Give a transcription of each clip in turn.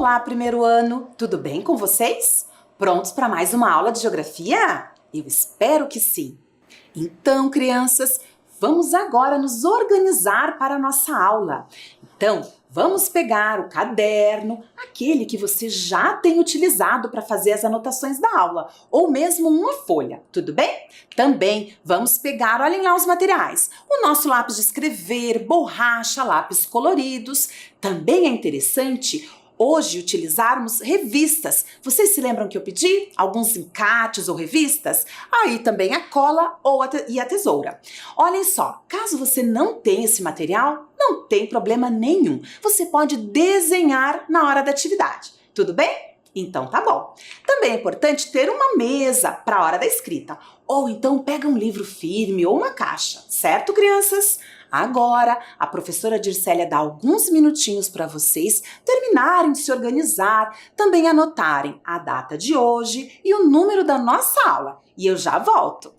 Olá, primeiro ano! Tudo bem com vocês? Prontos para mais uma aula de geografia? Eu espero que sim! Então, crianças, vamos agora nos organizar para a nossa aula. Então, vamos pegar o caderno, aquele que você já tem utilizado para fazer as anotações da aula, ou mesmo uma folha, tudo bem? Também vamos pegar, olhem lá os materiais, o nosso lápis de escrever, borracha, lápis coloridos. Também é interessante hoje utilizarmos revistas. Vocês se lembram que eu pedi alguns encartes ou revistas? Aí também a cola e a tesoura. Olhem só, caso você não tenha esse material, não tem problema nenhum. Você pode desenhar na hora da atividade. Tudo bem? Então tá bom. Também é importante ter uma mesa para a hora da escrita. Ou então pega um livro firme ou uma caixa, certo, crianças? Agora, a professora Dircélia dá alguns minutinhos para vocês terminarem de se organizar, também anotarem a data de hoje e o número da nossa aula. E eu já volto.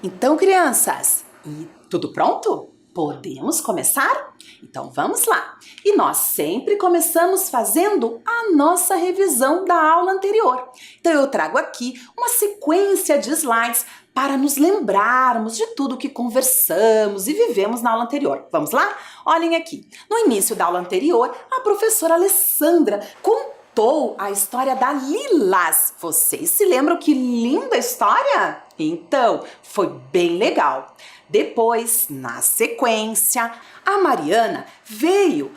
Então, crianças, e tudo pronto? Podemos começar? Então vamos lá! E nós sempre começamos fazendo a nossa revisão da aula anterior. Então eu trago aqui uma sequência de slides para nos lembrarmos de tudo que conversamos e vivemos na aula anterior. Vamos lá? Olhem aqui. No início da aula anterior, a professora Alessandra contou a história da Lilás. Vocês se lembram que linda história? Então, foi bem legal. Depois, na sequência, a Mariana veio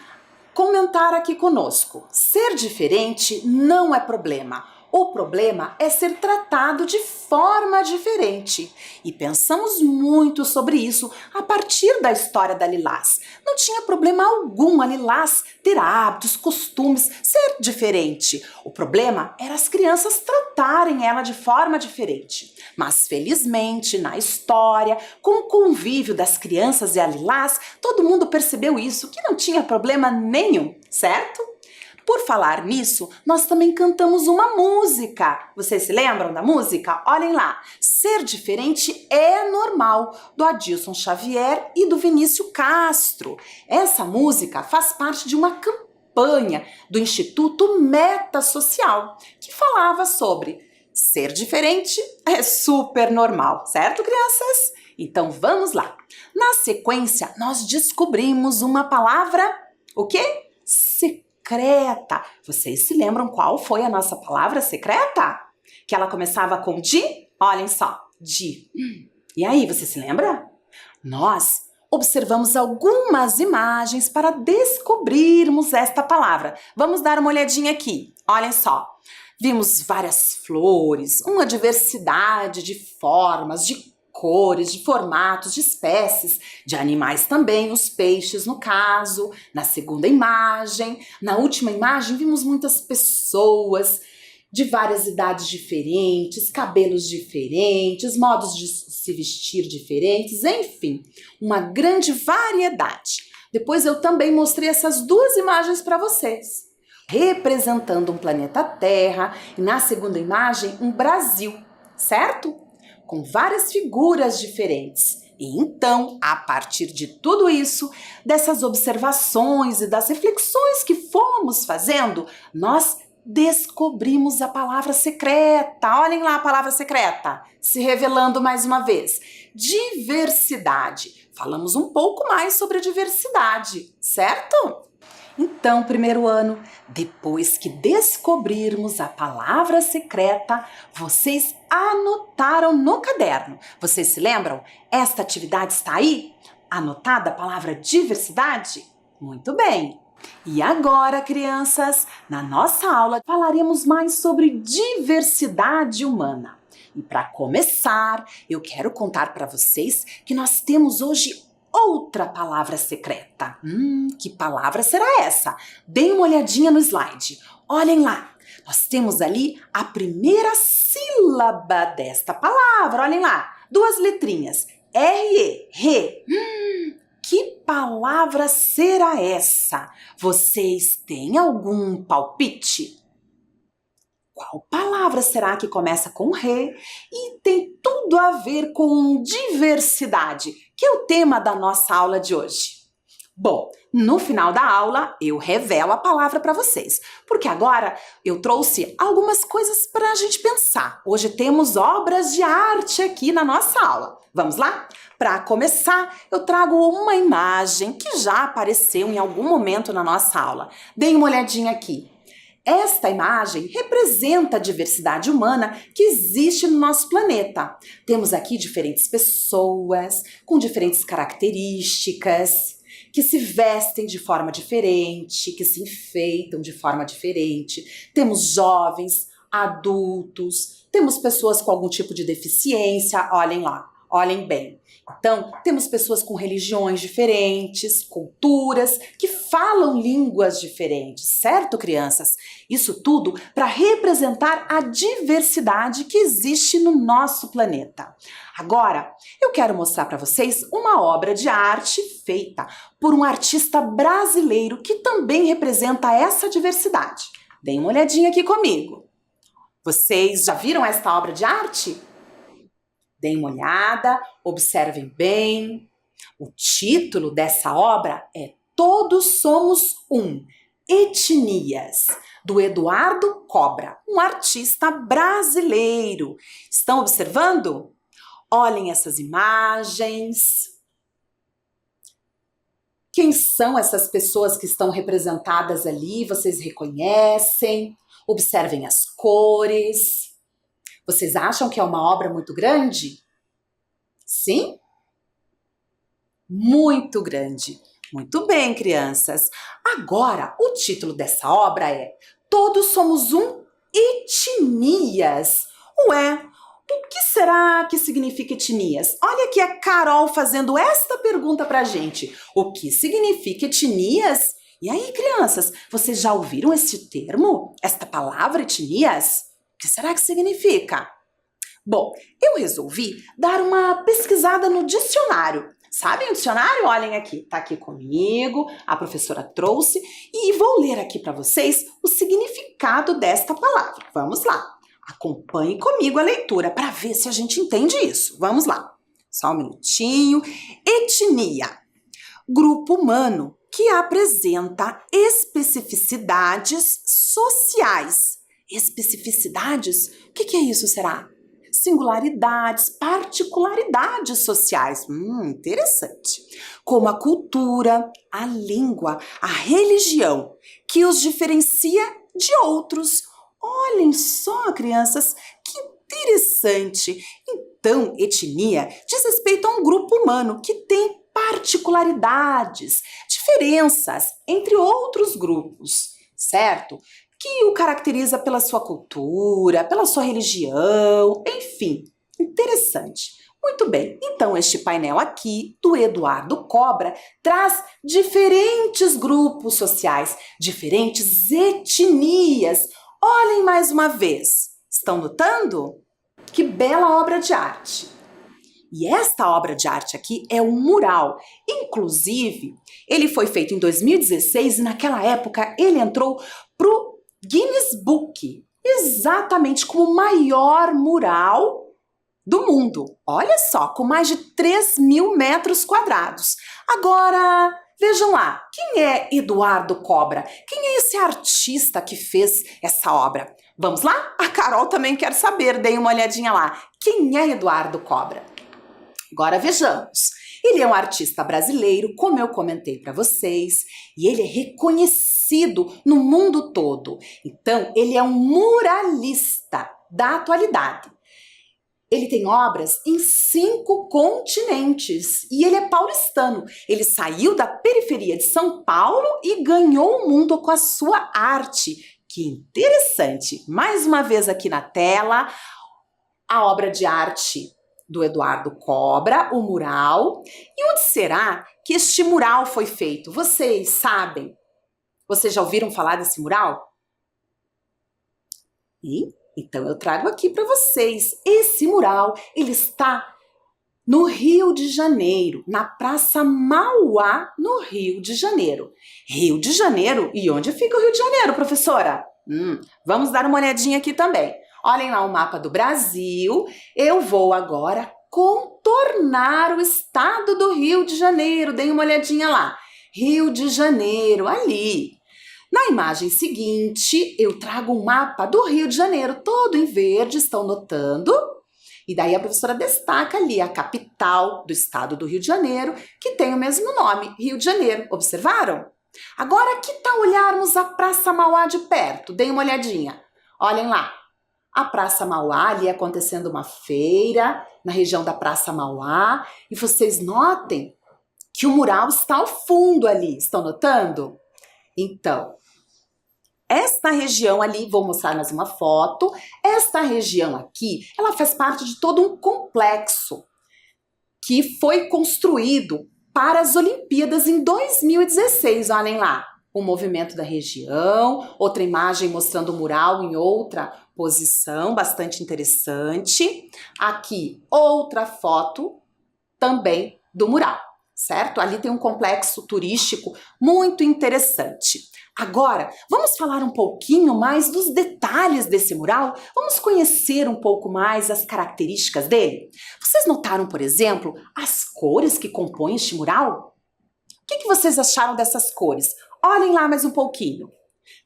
comentar aqui conosco. Ser diferente não é problema. O problema é ser tratado de forma diferente. E pensamos muito sobre isso a partir da história da Lilás. Não tinha problema algum a Lilás ter hábitos, costumes, ser diferente. O problema era as crianças tratarem ela de forma diferente. Mas felizmente, na história, com o convívio das crianças e a Lilás, todo mundo percebeu isso, que não tinha problema nenhum, certo? Por falar nisso, nós também cantamos uma música. Vocês se lembram da música? Olhem lá. Ser diferente é normal, do Adilson Xavier e do Vinícius Castro. Essa música faz parte de uma campanha do Instituto Meta Social, que falava sobre ser diferente é super normal, certo, crianças? Então vamos lá. Na sequência, nós descobrimos uma palavra, o quê? Secreta. Vocês se lembram qual foi a nossa palavra secreta? Que ela começava com de? Olhem só, de. E aí, você se lembra? Nós observamos algumas imagens para descobrirmos esta palavra. Vamos dar uma olhadinha aqui. Olhem só. Vimos várias flores, uma diversidade de formas, de cores, de formatos, de espécies, de animais também, os peixes no caso. Na segunda imagem, na última imagem, vimos muitas pessoas de várias idades diferentes, cabelos diferentes, modos de se vestir diferentes, enfim, uma grande variedade. Depois eu também mostrei essas duas imagens para vocês, representando um planeta Terra e na segunda imagem um Brasil, certo? Com várias figuras diferentes. E então, a partir de tudo isso, dessas observações e das reflexões que fomos fazendo, nós descobrimos a palavra secreta. Olhem lá a palavra secreta, se revelando mais uma vez. Diversidade. Falamos um pouco mais sobre a diversidade, certo? Então, primeiro ano, depois que descobrirmos a palavra secreta, vocês anotaram no caderno. Vocês se lembram? Esta atividade está aí? Anotada a palavra diversidade? Muito bem! E agora, crianças, na nossa aula falaremos mais sobre diversidade humana. E para começar, eu quero contar para vocês que nós temos hoje outra palavra secreta. Que palavra será essa? Deem uma olhadinha no slide. Olhem lá. Nós temos ali a primeira sílaba desta palavra. Olhem lá. Duas letrinhas. R-E. Re. Que palavra será essa? Vocês têm algum palpite? Qual palavra será que começa com re e tem tudo a ver com diversidade, que é o tema da nossa aula de hoje? Bom, no final da aula eu revelo a palavra para vocês, porque agora eu trouxe algumas coisas para a gente pensar. Hoje temos obras de arte aqui na nossa aula. Vamos lá? Para começar, eu trago uma imagem que já apareceu em algum momento na nossa aula. Deem uma olhadinha aqui. Esta imagem representa a diversidade humana que existe no nosso planeta. Temos aqui diferentes pessoas com diferentes características, que se vestem de forma diferente, que se enfeitam de forma diferente. Temos jovens, adultos, temos pessoas com algum tipo de deficiência, olhem lá. Olhem bem. Então, temos pessoas com religiões diferentes, culturas, que falam línguas diferentes, certo, crianças? Isso tudo para representar a diversidade que existe no nosso planeta. Agora, eu quero mostrar para vocês uma obra de arte feita por um artista brasileiro que também representa essa diversidade. Deem uma olhadinha aqui comigo. Vocês já viram esta obra de arte? Deem uma olhada, observem bem. O título dessa obra é Todos Somos Um, Etnias, do Eduardo Cobra, um artista brasileiro. Estão observando? Olhem essas imagens. Quem são essas pessoas que estão representadas ali? Vocês reconhecem? Observem as cores. Vocês acham que é uma obra muito grande? Sim? Muito grande. Muito bem, crianças. Agora, o título dessa obra é Todos Somos Um etnias. Ué, o que será que significa etnias? Olha aqui a Carol fazendo esta pergunta pra gente. O que significa etnias? E aí, crianças, vocês já ouviram esse termo? Esta palavra etnias? O que será que significa? Bom, eu resolvi dar uma pesquisada no dicionário. Sabem o dicionário? Olhem aqui, tá aqui comigo, a professora trouxe e vou ler aqui para vocês o significado desta palavra. Vamos lá, acompanhe comigo a leitura para ver se a gente entende isso. Vamos lá, só um minutinho. Etnia, grupo humano que apresenta especificidades sociais. Especificidades? O que é isso, será? Singularidades, particularidades sociais. Interessante. Como a cultura, a língua, a religião, que os diferencia de outros. Olhem só, crianças, que interessante. Então, etnia diz respeito a um grupo humano que tem particularidades, diferenças entre outros grupos, certo? Que o caracteriza pela sua cultura, pela sua religião, enfim, interessante. Muito bem, então este painel aqui do Eduardo Cobra traz diferentes grupos sociais, diferentes etnias. Olhem mais uma vez, estão notando? Que bela obra de arte! E esta obra de arte aqui é um mural. Inclusive, ele foi feito em 2016 e naquela época ele entrou pro Guinness Book, exatamente como o maior mural do mundo. Olha só, com mais de 3.000 metros quadrados. Agora, vejam lá, quem é Eduardo Cobra? Quem é esse artista que fez essa obra? Vamos lá? A Carol também quer saber, dei uma olhadinha lá. Quem é Eduardo Cobra? Agora vejamos. Ele é um artista brasileiro, como eu comentei para vocês, e ele é reconhecido no mundo todo. Então, ele é um muralista da atualidade. Ele tem obras em 5 continentes e ele é paulistano. Ele saiu da periferia de São Paulo e ganhou o mundo com a sua arte. Que interessante! Mais uma vez aqui na tela, a obra de arte do Eduardo Cobra, o mural. E onde será que este mural foi feito? Vocês sabem? Vocês já ouviram falar desse mural? Então eu trago aqui para vocês. Esse mural, ele está no Rio de Janeiro, na Praça Mauá, no Rio de Janeiro. Rio de Janeiro? E onde fica o Rio de Janeiro, professora? Vamos dar uma olhadinha aqui também. Olhem lá o mapa do Brasil. Eu vou agora contornar o estado do Rio de Janeiro. Deem uma olhadinha lá. Rio de Janeiro, ali. Na imagem seguinte, eu trago um mapa do Rio de Janeiro, todo em verde, estão notando? E daí a professora destaca ali a capital do estado do Rio de Janeiro, que tem o mesmo nome, Rio de Janeiro. Observaram? Agora, que tal olharmos a Praça Mauá de perto? Deem uma olhadinha. Olhem lá. A Praça Mauá, ali acontecendo uma feira, na região da Praça Mauá. E vocês notem que o mural está ao fundo ali. Estão notando? Então, esta região ali, vou mostrar mais uma foto. Esta região aqui, ela faz parte de todo um complexo que foi construído para as Olimpíadas em 2016. Olhem lá. O movimento da região, outra imagem mostrando o mural em outra posição, bastante interessante. Aqui, outra foto também do mural, certo? Ali tem um complexo turístico muito interessante. Agora, vamos falar um pouquinho mais dos detalhes desse mural? Vamos conhecer um pouco mais as características dele? Vocês notaram, por exemplo, as cores que compõem este mural? O que vocês acharam dessas cores? Olhem lá mais um pouquinho.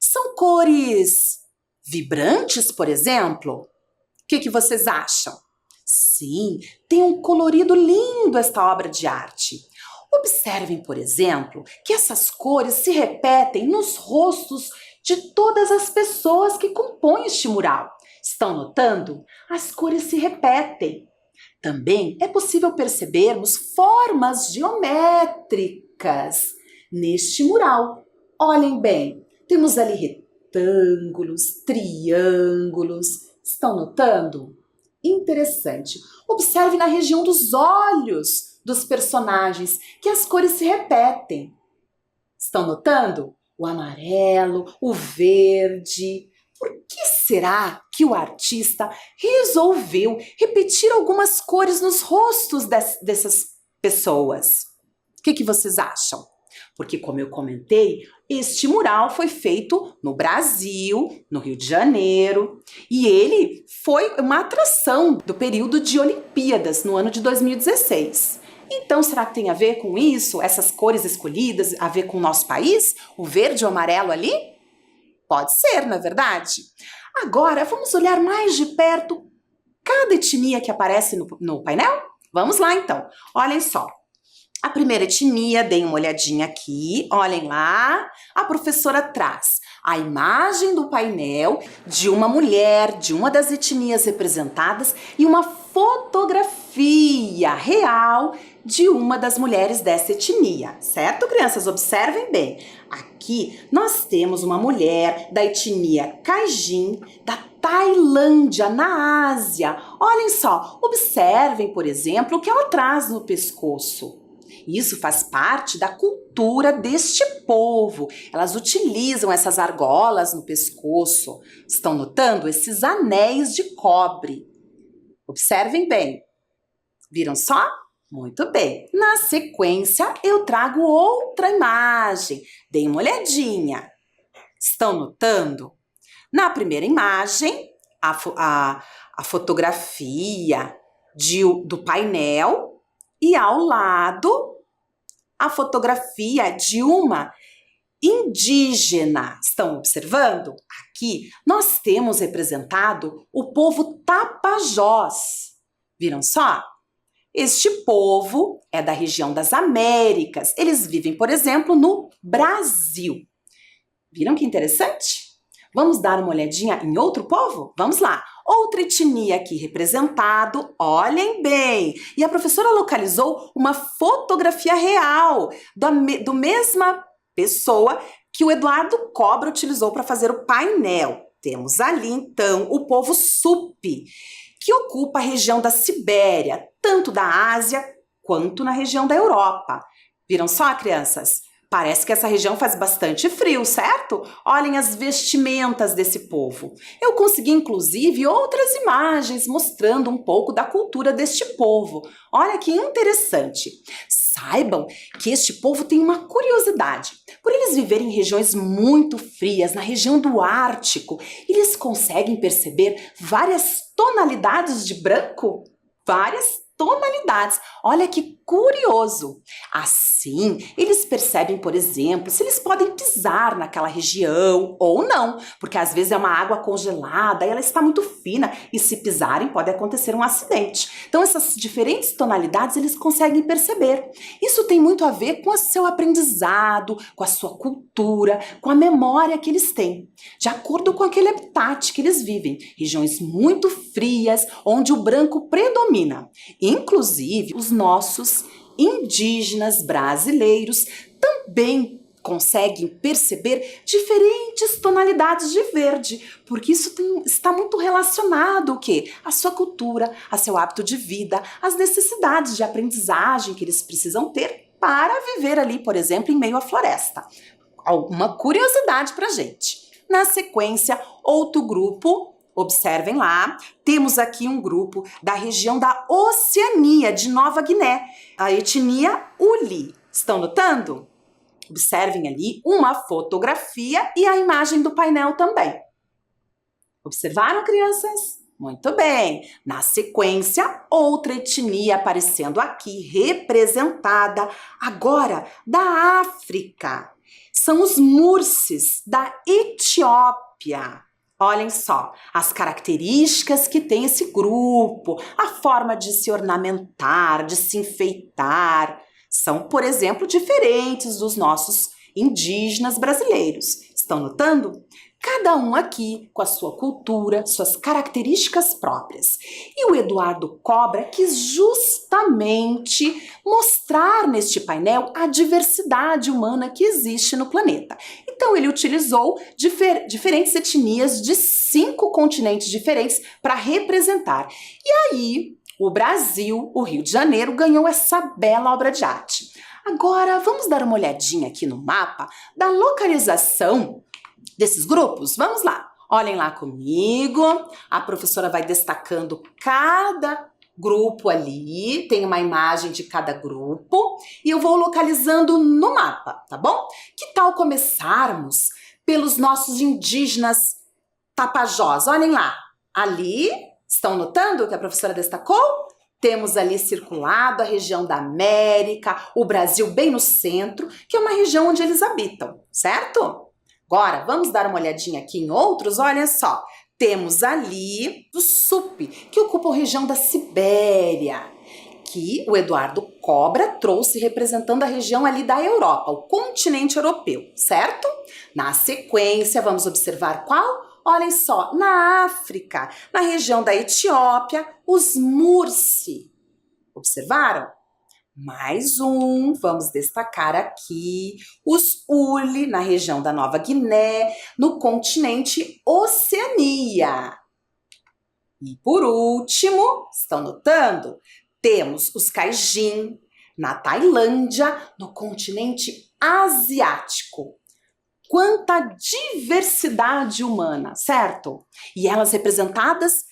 São cores vibrantes, por exemplo? O que vocês acham? Sim, tem um colorido lindo esta obra de arte. Observem, por exemplo, que essas cores se repetem nos rostos de todas as pessoas que compõem este mural. Estão notando? As cores se repetem. Também é possível percebermos formas geométricas neste mural. Olhem bem, temos ali retângulos, triângulos. Estão notando? Interessante. Observe na região dos olhos dos personagens que as cores se repetem. Estão notando? O amarelo, o verde. Por que será que o artista resolveu repetir algumas cores nos rostos dessas pessoas? O que vocês acham? Porque, como eu comentei, este mural foi feito no Brasil, no Rio de Janeiro, e ele foi uma atração do período de Olimpíadas, no ano de 2016. Então, será que tem a ver com isso, essas cores escolhidas, a ver com o nosso país? O verde e o amarelo ali? Pode ser, não é verdade? Agora, vamos olhar mais de perto cada etnia que aparece no painel? Vamos lá, então. Olhem só. A primeira etnia, deem uma olhadinha aqui, olhem lá, a professora traz a imagem do painel de uma mulher, de uma das etnias representadas e uma fotografia real de uma das mulheres dessa etnia, certo, crianças? Observem bem, aqui nós temos uma mulher da etnia Kaijin, da Tailândia, na Ásia. Olhem só, observem, por exemplo, o que ela traz no pescoço. Isso faz parte da cultura deste povo. Elas utilizam essas argolas no pescoço. Estão notando esses anéis de cobre? Observem bem. Viram só? Muito bem. Na sequência, eu trago outra imagem. Deem uma olhadinha. Estão notando? Na primeira imagem, a fotografia do painel e ao lado a fotografia de uma indígena. Estão observando? Aqui nós temos representado o povo Tapajós. Viram só? Este povo é da região das Américas. Eles vivem, por exemplo, no Brasil. Viram que interessante? Vamos dar uma olhadinha em outro povo? Vamos lá! Outra etnia aqui representado, olhem bem! E a professora localizou uma fotografia real do mesma pessoa que o Eduardo Cobra utilizou para fazer o painel. Temos ali, então, o povo Supi, que ocupa a região da Sibéria, tanto da Ásia quanto na região da Europa. Viram só, crianças? Parece que essa região faz bastante frio, certo? Olhem as vestimentas desse povo. Eu consegui, inclusive, outras imagens mostrando um pouco da cultura deste povo. Olha que interessante. Saibam que este povo tem uma curiosidade. Por eles viverem em regiões muito frias, na região do Ártico, eles conseguem perceber várias tonalidades de branco? Várias tonalidades. Olha que curioso. Assim, eles percebem, por exemplo, se eles podem pisar naquela região ou não, porque às vezes é uma água congelada e ela está muito fina e se pisarem pode acontecer um acidente. Então essas diferentes tonalidades eles conseguem perceber. Isso tem muito a ver com o seu aprendizado, com a sua cultura, com a memória que eles têm, de acordo com aquele habitat que eles vivem, regiões muito frias, onde o branco predomina. Inclusive, os nossos indígenas brasileiros também conseguem perceber diferentes tonalidades de verde, porque isso está muito relacionado ao quê? À sua cultura, a seu hábito de vida, às necessidades de aprendizagem que eles precisam ter para viver ali, por exemplo, em meio à floresta. Alguma curiosidade pra gente. Na sequência, outro grupo. Observem lá, temos aqui um grupo da região da Oceania, de Nova Guiné, a etnia Uli. Estão notando? Observem ali uma fotografia e a imagem do painel também. Observaram, crianças? Muito bem. Na sequência, outra etnia aparecendo aqui, representada agora da África. São os Mursis, da Etiópia. Olhem só, as características que tem esse grupo, a forma de se ornamentar, de se enfeitar, são, por exemplo, diferentes dos nossos indígenas brasileiros. Estão notando? Cada um aqui com a sua cultura, suas características próprias. E o Eduardo Cobra quis justamente mostrar neste painel a diversidade humana que existe no planeta. Então ele utilizou diferentes etnias de 5 continentes diferentes para representar. E aí o Brasil, o Rio de Janeiro, ganhou essa bela obra de arte. Agora vamos dar uma olhadinha aqui no mapa da localização desses grupos? Vamos lá, olhem lá comigo, a professora vai destacando cada grupo ali, tem uma imagem de cada grupo e eu vou localizando no mapa, tá bom? Que tal começarmos pelos nossos indígenas Tapajós? Olhem lá, ali, estão notando o que a professora destacou? Temos ali circulado a região da América, o Brasil bem no centro, que é uma região onde eles habitam, certo? Agora, vamos dar uma olhadinha aqui em outros, olha só. Temos ali o Sup, que ocupa a região da Sibéria, que o Eduardo Cobra trouxe representando a região ali da Europa, o continente europeu, certo? Na sequência, vamos observar qual? Olhem só, na África, na região da Etiópia, os Mursi. Observaram? Mais um, vamos destacar aqui, os Uli, na região da Nova Guiné, no continente Oceania. E por último, estão notando? Temos os Kaijin, na Tailândia, no continente asiático. Quanta diversidade humana, certo? E elas representadas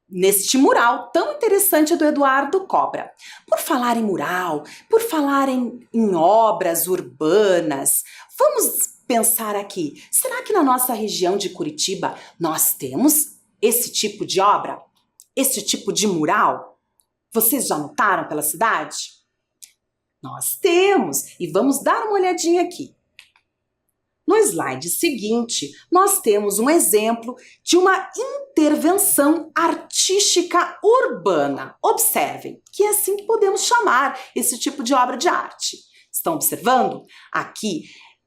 neste mural tão interessante do Eduardo Cobra. Por falar em mural, por falar em obras urbanas, vamos pensar aqui, será que na nossa região de Curitiba nós temos esse tipo de obra? Esse tipo de mural? Vocês já notaram pela cidade? Nós temos, e vamos dar uma olhadinha aqui. No slide seguinte, nós temos um exemplo de uma intervenção artística urbana. Observem, que é assim que podemos chamar esse tipo de obra de arte. Estão observando? Aqui,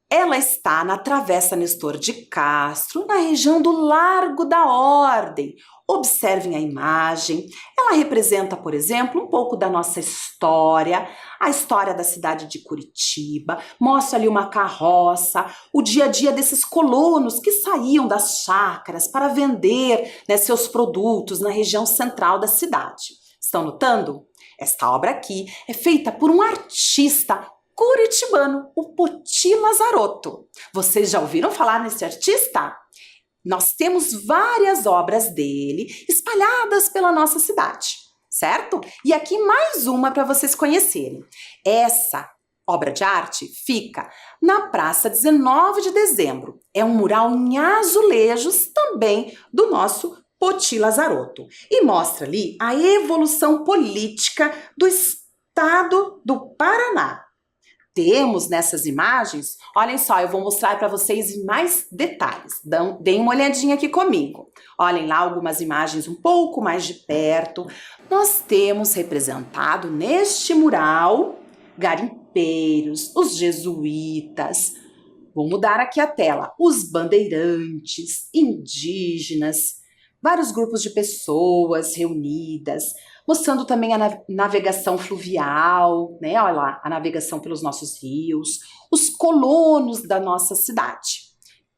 ela está na Travessa Nestor de Castro, na região do Largo da Ordem. Observem a imagem. Ela representa, por exemplo, um pouco da nossa história, a história da cidade de Curitiba, mostra ali uma carroça, o dia a dia desses colonos que saíam das chácaras para vender, né, seus produtos na região central da cidade. Estão notando? Esta obra aqui é feita por um artista curitibano, o Poti Lazarotto. Vocês já ouviram falar nesse artista? Nós temos várias obras dele espalhadas pela nossa cidade, certo? E aqui mais uma para vocês conhecerem. Essa obra de arte fica na Praça 19 de Dezembro. É um mural em azulejos também do nosso Poti Lazarotto. E mostra ali a evolução política do estado do Paraná. Temos nessas imagens, olhem só, eu vou mostrar para vocês mais detalhes. Deem uma olhadinha aqui comigo. Olhem lá algumas imagens um pouco mais de perto. Nós temos representado neste mural garimpeiros, os jesuítas. Vou mudar aqui a tela. Os bandeirantes, indígenas, vários grupos de pessoas reunidas, mostrando também a navegação fluvial, né? Olha lá, a navegação pelos nossos rios, os colonos da nossa cidade.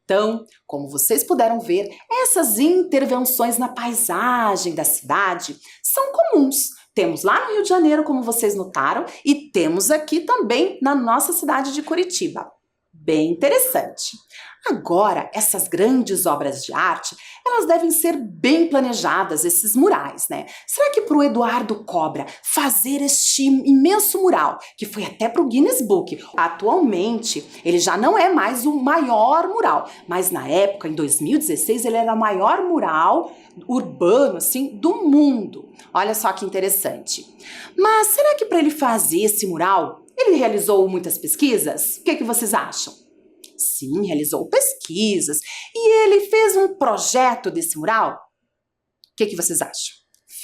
Então, como vocês puderam ver, essas intervenções na paisagem da cidade são comuns. Temos lá no Rio de Janeiro, como vocês notaram, e temos aqui também na nossa cidade de Curitiba. Bem interessante. Agora, essas grandes obras de arte, elas devem ser bem planejadas, esses murais, né? Será que para o Eduardo Cobra fazer este imenso mural, que foi até para o Guinness Book, atualmente ele já não é mais o maior mural, mas na época, em 2016, ele era o maior mural urbano, assim, do mundo. Olha só que interessante. Mas será que para ele fazer esse mural, ele realizou muitas pesquisas? O que vocês acham? Sim, realizou pesquisas. E ele fez um projeto desse mural? O que vocês acham?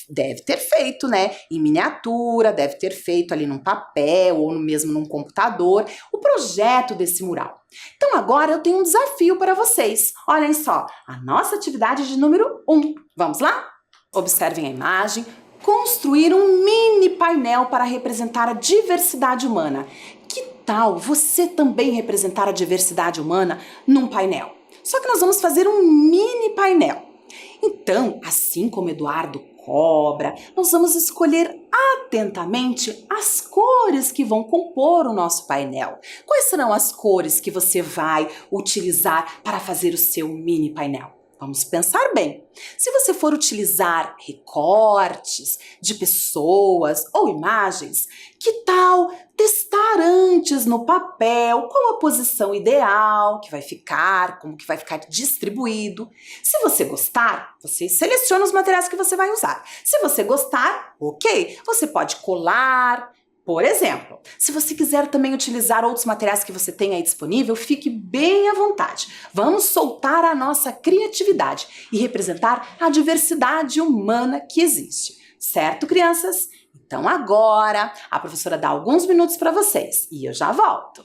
Deve ter feito, né? Em miniatura, deve ter feito ali num papel ou mesmo num computador, o projeto desse mural. Então agora eu tenho um desafio para vocês. Olhem só, a nossa atividade de número 1. Vamos lá? Observem a imagem. Construir um mini painel para representar a diversidade humana. Que tal você também representar a diversidade humana num painel? Só que nós vamos fazer um mini painel. Então, assim como Eduardo Cobra, nós vamos escolher atentamente as cores que vão compor o nosso painel. Quais serão as cores que você vai utilizar para fazer o seu mini painel? Vamos pensar bem. Se você for utilizar recortes de pessoas ou imagens, que tal testar antes no papel qual a posição ideal que vai ficar, como que vai ficar distribuído? Se você gostar, você seleciona os materiais que você vai usar. Se você gostar, ok, você pode colar. Por exemplo, se você quiser também utilizar outros materiais que você tem aí disponível, fique bem à vontade. Vamos soltar a nossa criatividade e representar a diversidade humana que existe. Certo, crianças? Então agora a professora dá alguns minutos para vocês e eu já volto.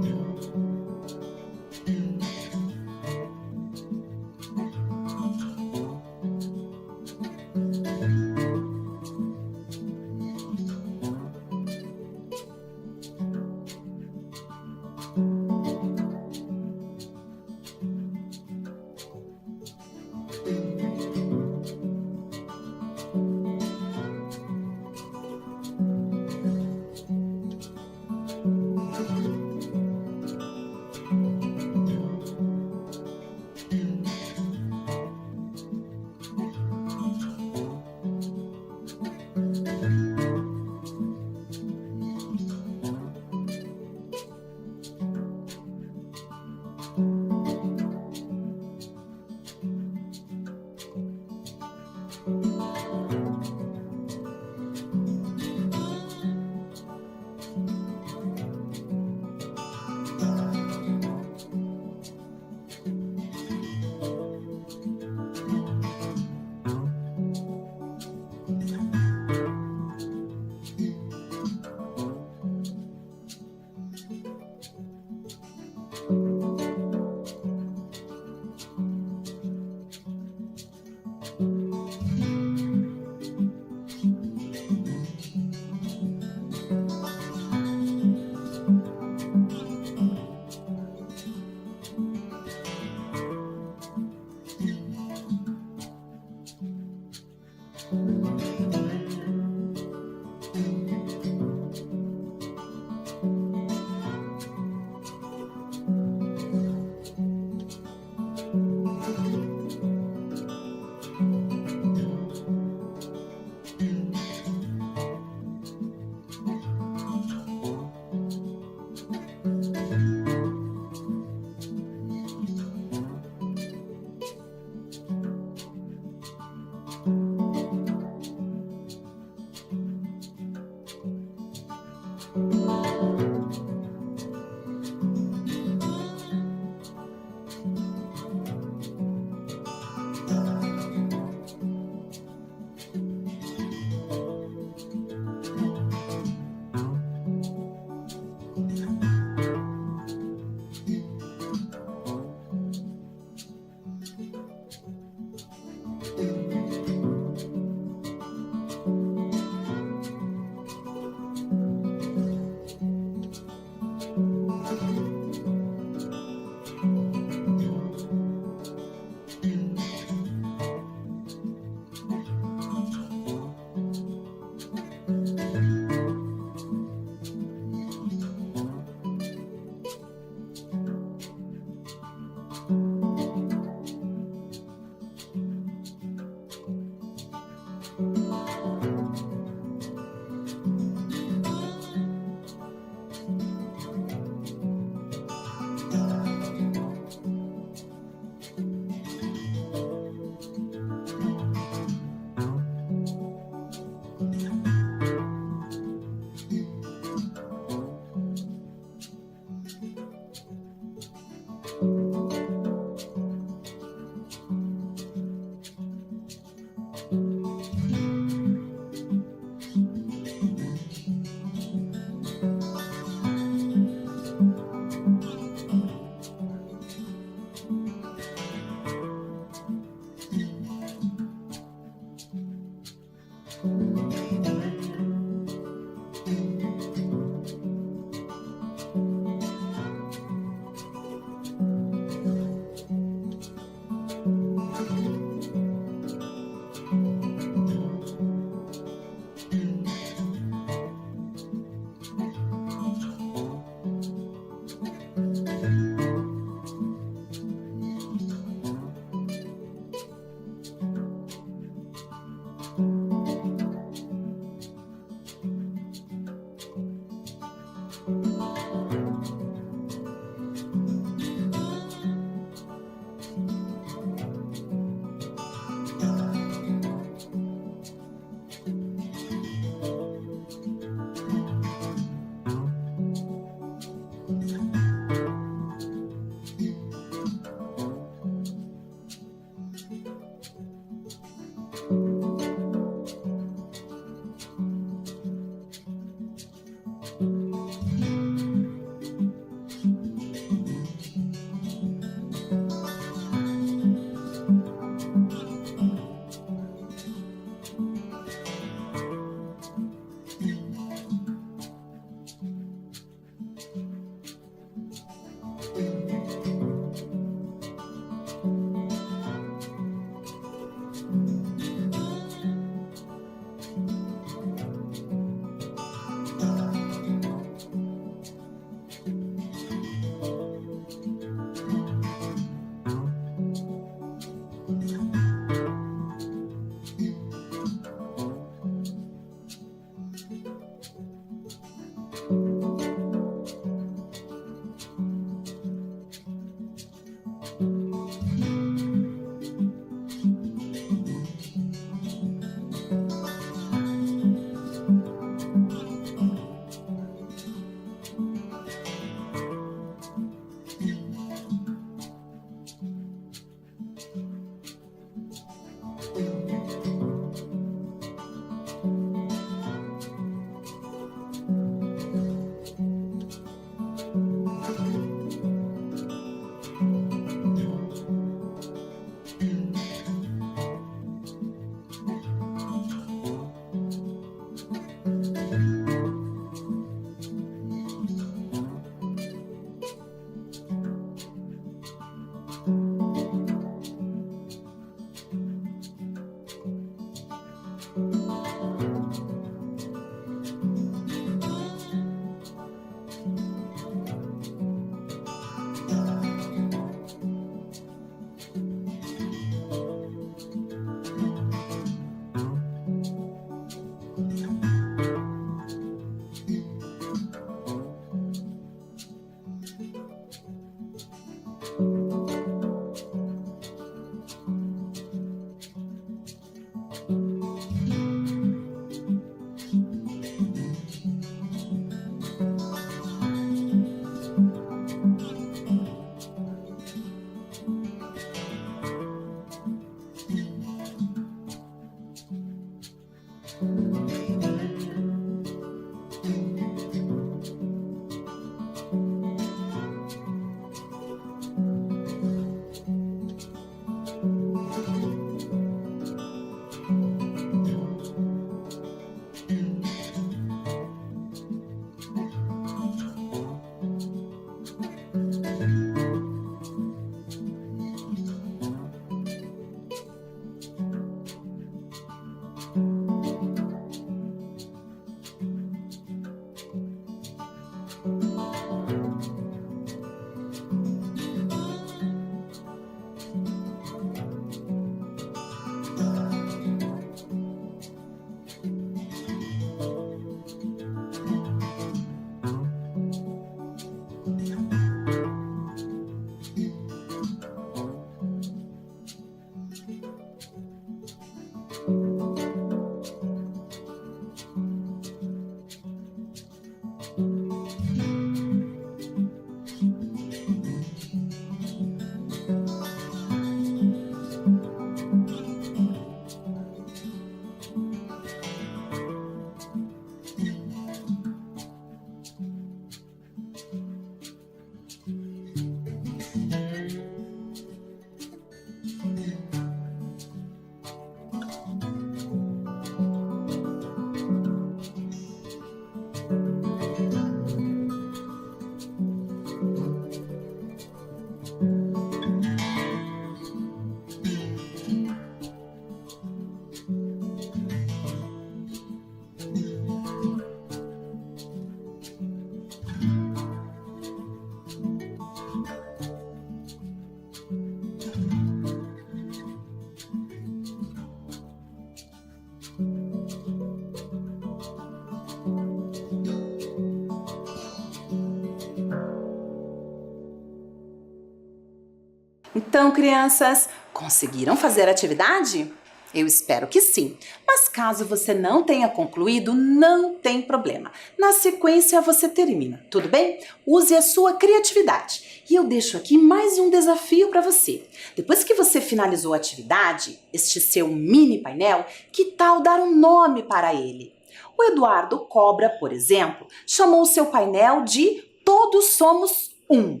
Então, crianças, conseguiram fazer a atividade? Eu espero que sim. Mas caso você não tenha concluído, não tem problema. Na sequência, você termina, tudo bem? Use a sua criatividade. E eu deixo aqui mais um desafio para você. Depois que você finalizou a atividade, este seu mini painel, que tal dar um nome para ele? O Eduardo Cobra, por exemplo, chamou o seu painel de Todos Somos Um,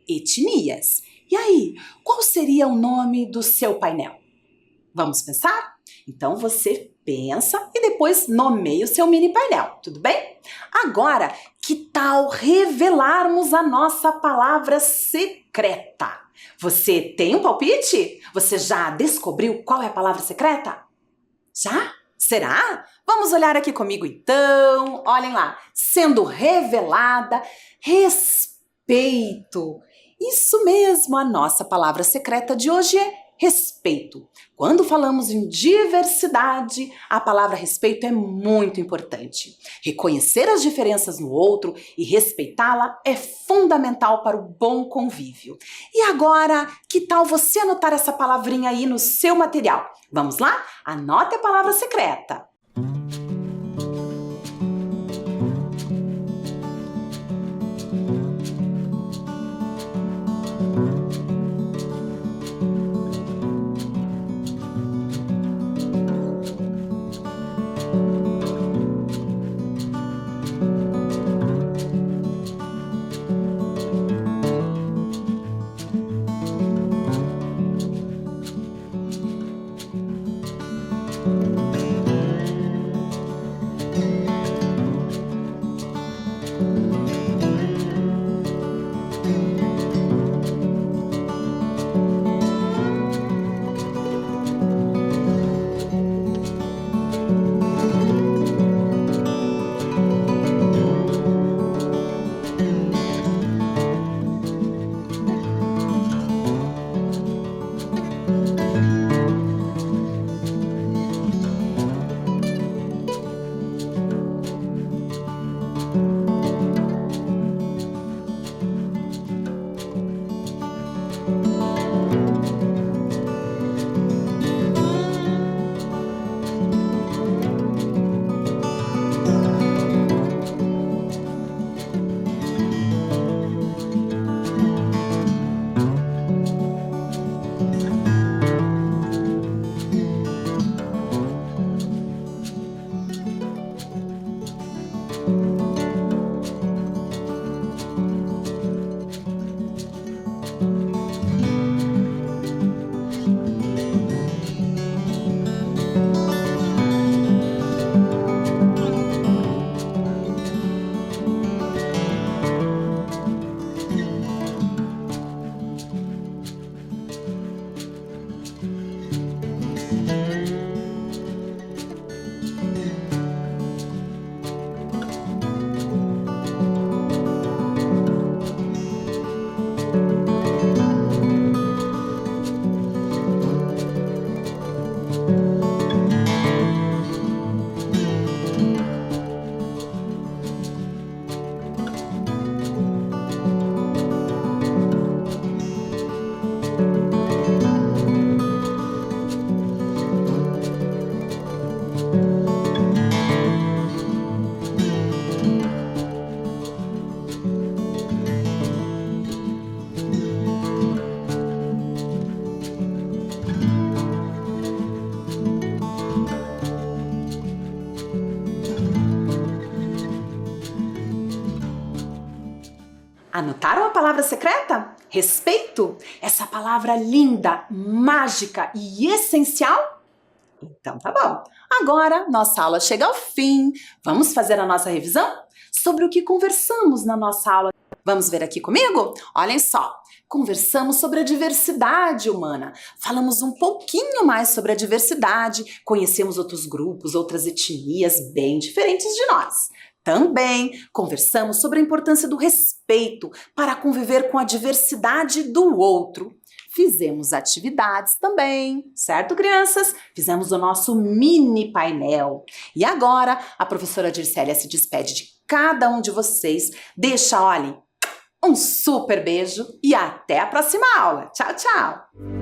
Etnias. E aí, qual seria o nome do seu painel? Vamos pensar? Então você pensa e depois nomeia o seu mini painel, tudo bem? Agora, que tal revelarmos a nossa palavra secreta? Você tem um palpite? Você já descobriu qual é a palavra secreta? Já? Será? Vamos olhar aqui comigo então. Olhem lá. Sendo revelada, respeito. Isso mesmo, a nossa palavra secreta de hoje é respeito. Quando falamos em diversidade, a palavra respeito é muito importante. Reconhecer as diferenças no outro e respeitá-la é fundamental para o bom convívio. E agora, que tal você anotar essa palavrinha aí no seu material? Vamos lá? Anote a palavra secreta. Anotaram a palavra secreta? Respeito? Essa palavra linda, mágica e essencial? Então tá bom. Agora nossa aula chega ao fim. Vamos fazer a nossa revisão? Sobre o que conversamos na nossa aula. Vamos ver aqui comigo? Olhem só. Conversamos sobre a diversidade humana. Falamos um pouquinho mais sobre a diversidade. Conhecemos outros grupos, outras etnias bem diferentes de nós. Também conversamos sobre a importância do respeito para conviver com a diversidade do outro. Fizemos atividades também, certo, crianças? Fizemos o nosso mini painel. E agora, a professora Dircélia se despede de cada um de vocês. Deixa, olhem, um super beijo e até a próxima aula. Tchau, tchau!